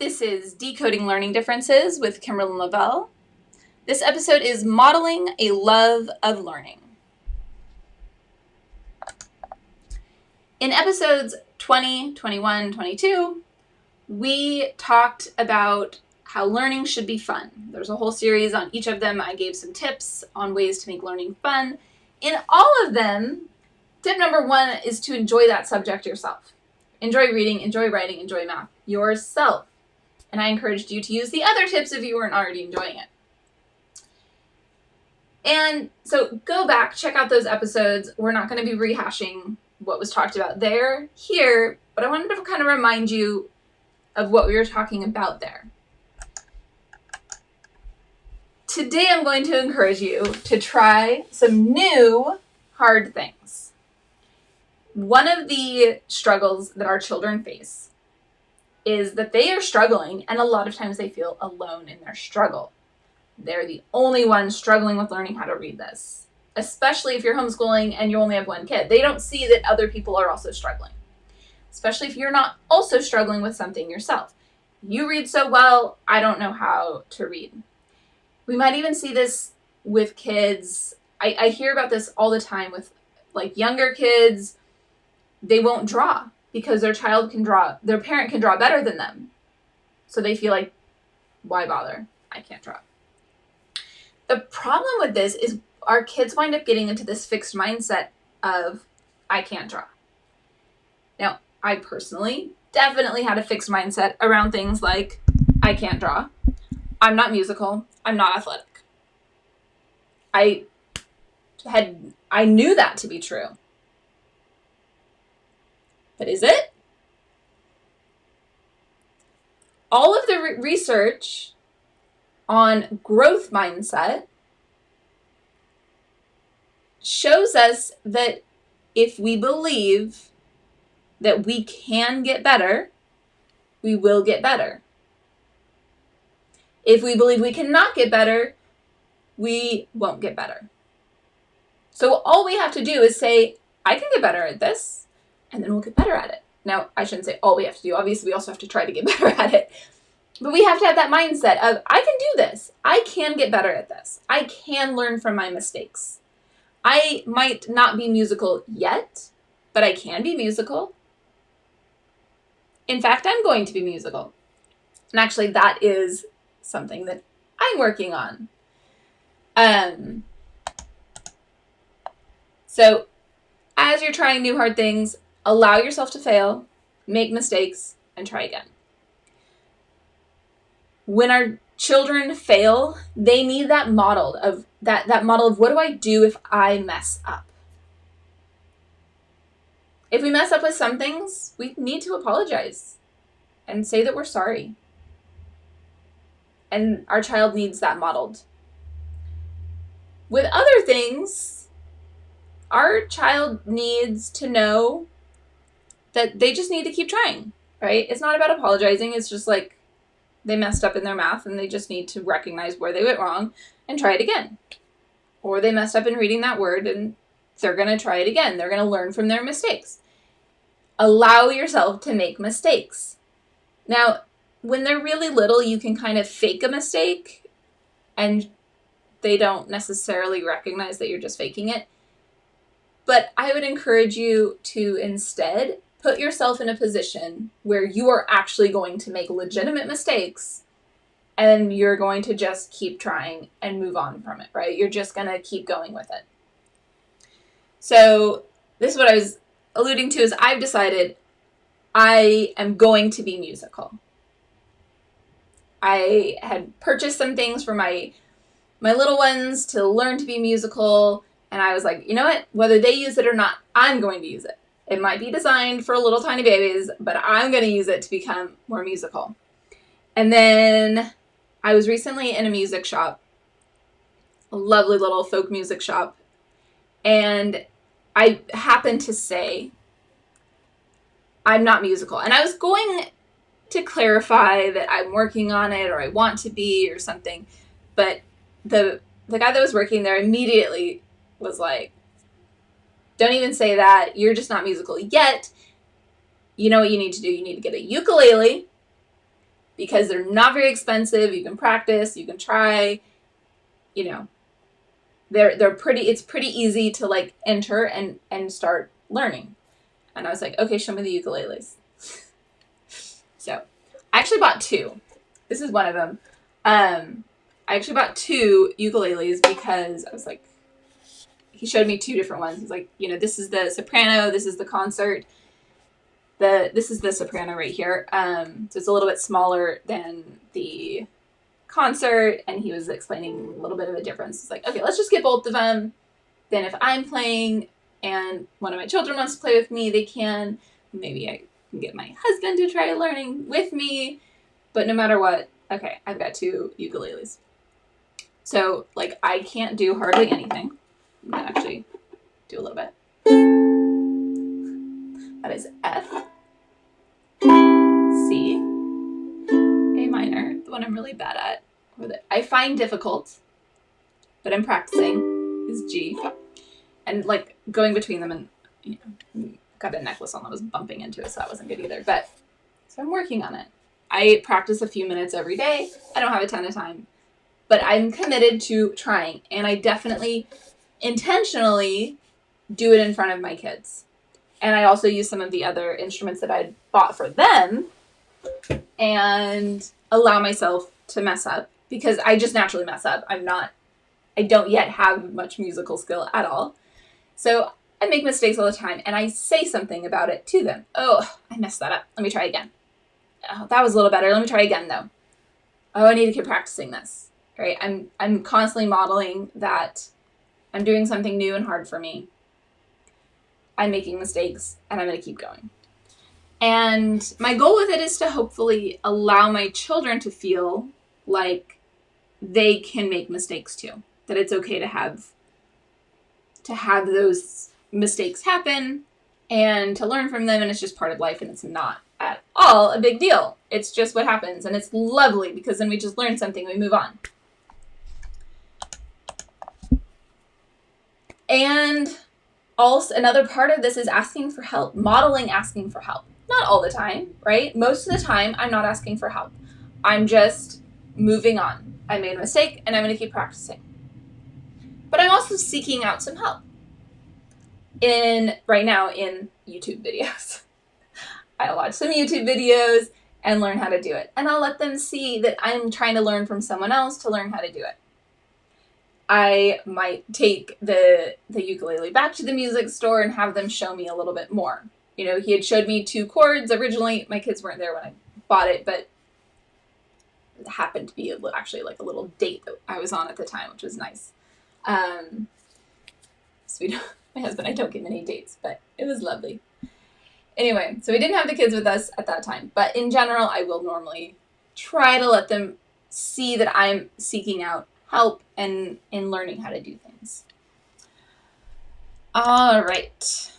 This is Decoding Learning Differences with Kimberly Lavelle. This episode is Modeling a Love of Learning. In episodes 20, 21, 22, we talked about how learning should be fun. There's a whole series on each of them. I gave some tips on ways to make learning fun. In all of them, tip number one is to enjoy that subject yourself. Enjoy reading, enjoy writing, enjoy math yourself. And I encouraged you to use the other tips if you weren't already enjoying it. And so go back, check out those episodes. We're not going to be rehashing what was talked about there, here, but I wanted to kind of remind you of what we were talking about there. Today I'm going to encourage you to try some new hard things. One of the struggles that our children face is that they are struggling, and a lot of times they feel alone in their struggle. They're the only ones struggling with learning how to read this, especially if you're homeschooling and you only have one kid. They don't see that other people are also struggling, especially if you're not also struggling with something yourself. You read so well, I don't know how to read. We might even see this with kids. I hear about this all the time with like younger kids. They won't draw because their parent can draw better than them. So they feel like, why bother? I can't draw. The problem with this is our kids wind up getting into this fixed mindset of, I can't draw. Now, I personally definitely had a fixed mindset around things like, I can't draw. I'm not musical. I'm not athletic. I knew that to be true. But is it? All of the research on growth mindset shows us that if we believe that we can get better, we will get better. If we believe we cannot get better, we won't get better. So all we have to do is say, I can get better at this. And then we'll get better at it. Now, I shouldn't say all we have to do. Obviously, we also have to try to get better at it. But we have to have that mindset of, I can do this. I can get better at this. I can learn from my mistakes. I might not be musical yet, but I can be musical. In fact, I'm going to be musical. And actually, that is something that I'm working on. So, as you're trying new hard things, allow yourself to fail, make mistakes, and try again. When our children fail, they need that model of that model of what do I do if I mess up? If we mess up with some things, we need to apologize and say that we're sorry. And our child needs that modeled. With other things, our child needs to know that they just need to keep trying, right? It's not about apologizing. It's just like they messed up in their math and they just need to recognize where they went wrong and try it again. Or they messed up in reading that word and they're going to try it again. They're going to learn from their mistakes. Allow yourself to make mistakes. Now, when they're really little, you can kind of fake a mistake and they don't necessarily recognize that you're just faking it. But I would encourage you to instead put yourself in a position where you are actually going to make legitimate mistakes and you're going to just keep trying and move on from it, right? You're just going to keep going with it. So this is what I was alluding to is I've decided I am going to be musical. I had purchased some things for my little ones to learn to be musical. And I was like, you know what? Whether they use it or not, I'm going to use it. It might be designed for little tiny babies, but I'm going to use it to become more musical. And then I was recently in a music shop, a lovely little folk music shop. And I happened to say, I'm not musical. And I was going to clarify that I'm working on it or I want to be or something. But the guy that was working there immediately was like, don't even say that. You're just not musical yet. You know what you need to do? You need to get a ukulele because they're not very expensive. You can practice, you can try, you know, they're pretty, it's pretty easy to like enter and start learning. And I was like, okay, show me the ukuleles. So I actually bought two. This is one of them. I actually bought two ukuleles because I was like, he showed me two different ones. He's like, you know, this is the soprano, this is the concert. This is the soprano right here. So it's a little bit smaller than the concert, and he was explaining a little bit of a difference. It's like, okay, let's just get both of them. Then if I'm playing and one of my children wants to play with me, they can. Maybe I can get my husband to try learning with me. But no matter what, okay, I've got two ukuleles. So, like, I can't do hardly anything. I'm going to actually do a little bit. That is F, C, A minor, the one I'm really bad at, or that I find difficult, but I'm practicing, is G. And, like, going between them, and, you know, got a necklace on that was bumping into it, so that wasn't good either. But, so I'm working on it. I practice a few minutes every day. I don't have a ton of time, but I'm committed to trying, and I definitely intentionally do it in front of my kids. And I also use some of the other instruments that I bought for them and allow myself to mess up, because I just naturally mess up. I don't yet have much musical skill at all. So I make mistakes all the time, and I say something about it to them. Oh, I messed that up. Let me try again. Oh, that was a little better. Let me try again, though. Oh, I need to keep practicing this. Right? I'm constantly modeling that I'm doing something new and hard for me. I'm making mistakes, and I'm going to keep going. And my goal with it is to hopefully allow my children to feel like they can make mistakes too. That it's okay to have those mistakes happen and to learn from them, and it's just part of life, and it's not at all a big deal. It's just what happens, and it's lovely because then we just learn something, we move on. And also another part of this is asking for help, modeling asking for help. Not all the time, right? Most of the time, I'm not asking for help. I'm just moving on. I made a mistake, and I'm going to keep practicing. But I'm also seeking out some help right now in YouTube videos. I'll watch some YouTube videos and learn how to do it. And I'll let them see that I'm trying to learn from someone else to learn how to do it. I might take the ukulele back to the music store and have them show me a little bit more. You know, he had showed me 2 chords. Originally, my kids weren't there when I bought it, but it happened to be actually like a little date that I was on at the time, which was nice. So my husband, I don't get many dates, but it was lovely. Anyway, so we didn't have the kids with us at that time, but in general, I will normally try to let them see that I'm seeking out help and in learning how to do things. All right.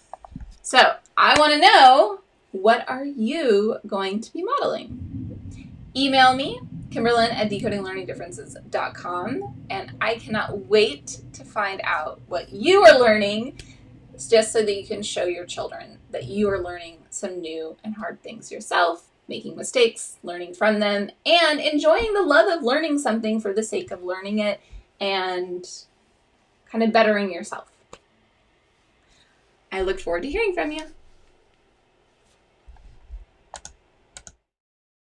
So I want to know, what are you going to be modeling? Email me, Kimberlyn@decodinglearningdifferences.com, and I cannot wait to find out what you are learning. It's just so that you can show your children that you are learning some new and hard things yourself, making mistakes, learning from them, and enjoying the love of learning something for the sake of learning it and kind of bettering yourself. I look forward to hearing from you.